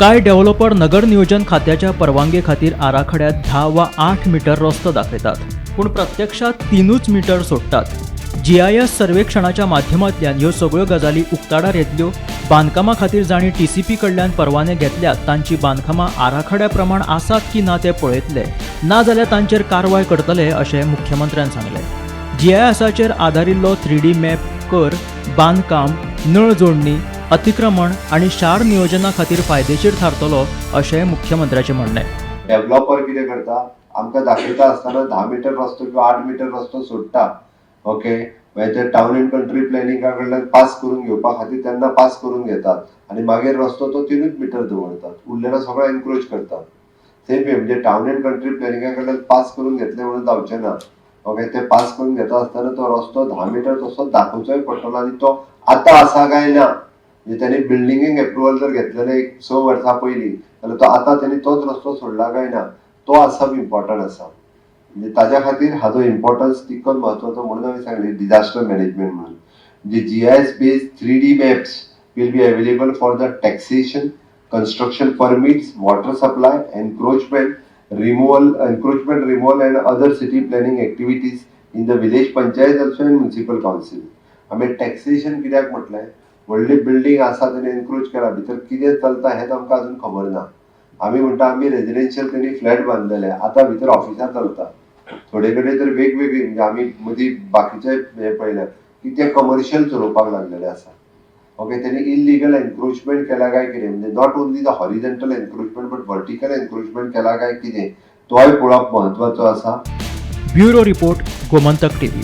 कांय डेव्हलपर नगर नियोजन खात्याच्या परवानगे खातीर आराखड्यात 10 वा 8 मीटर रस्तो दाखयतात, पूण प्रत्यक्षात 3 मीटर सोडटात। GIS सर्वेक्षणाच्या माध्यमांतल्यान ह्यो सगळ्यो गजाली उक्ताडार येतल्यो। बांदकामा खातीर जाणी TCP कडल्यान परवाने घेतल्यात तांची बांदकामां आराखड्या प्रमाण आसात की ना ते पळयतले, ना जाल्यार तांचेर कारवाय करतले अशें मुख्यमंत्र्यान सांगलें। GISचेर आदारिल्लो 3D मॅप कर बांदकाम, नळ जोडणी, अतिक्रमण आणि शार नियोजना खातीर फायदेशीर थारतलो अशें मुख्यमंत्र्याचें म्हणणें। डेव्हलपर कितें करता, आमकां दाखयता आसतना 10 मीटर रस्तो किंवा 8 मीटर रस्तो सोडटा, ओके, मागीर ते टाउन एंड कंट्री प्लॅनिंगा कडल्यान पास करून घेवपा खातीर तेन्ना पास करून घेतात आनी मागीर रस्तो तो 3 मीटर दवरतात, उरलेलो सगळो एनक्रोच करतात। सेम वे म्हणजे टाउन एंड कंट्री प्लॅनिंगा कडल्यान पास करून घेतले म्हणून जावचें ना, ओके। ते पास करून घेता आसतना तो रस्तो 10 मीटर तसो दाखोवचोय पडटलो आनी तो आतां आसा काय ना, म्हणजे त्यांनी बिल्डिंगेक एप्रुवल जर घेतलेले 6 वर्सां पयलीं जाल्यार तो आतां त्यांनी तोच रस्तो सोडला काय ना तो आसप इम्पॉर्टंट आसा। म्हणजे ताज्या खातीर हाजो इम्पॉर्टन्स तितकोच महत्वाचो म्हणून हांवें सांगलें डिजास्टर मॅनेजमेंट म्हणून। म्हणजे GIS based 3D maps will be available for the taxation, construction permits, water supply, encroachment removal and other city planning activities in the village panchayat also and municipal council. आम्ही taxation कित्याक म्हटलें, व्हडली building आसा तेणी encroach केला, भितर कितें चलता हें आमकां अजून खबर ना। आमी म्हणटा आमी रेजिडेन्शियल तेणी फ्लॅट बांदलेले, आतां भितर ऑफिसां चलता, थोडे कडेन तर वेगवेगळी, म्हणजे आमी मदीं बाकीचे हे पळयल्यात की ते कमर्शियल चलोवपाक लागलेले आसा, ओके। तेणी इलिगल एनक्रोचमेंट केला काय कितें, म्हणजे not only the horizontal encroachment but vertical encroachment केला काय कितें तोय पळोवप महत्वाचो आसा। Bureau report, Gomantak TV।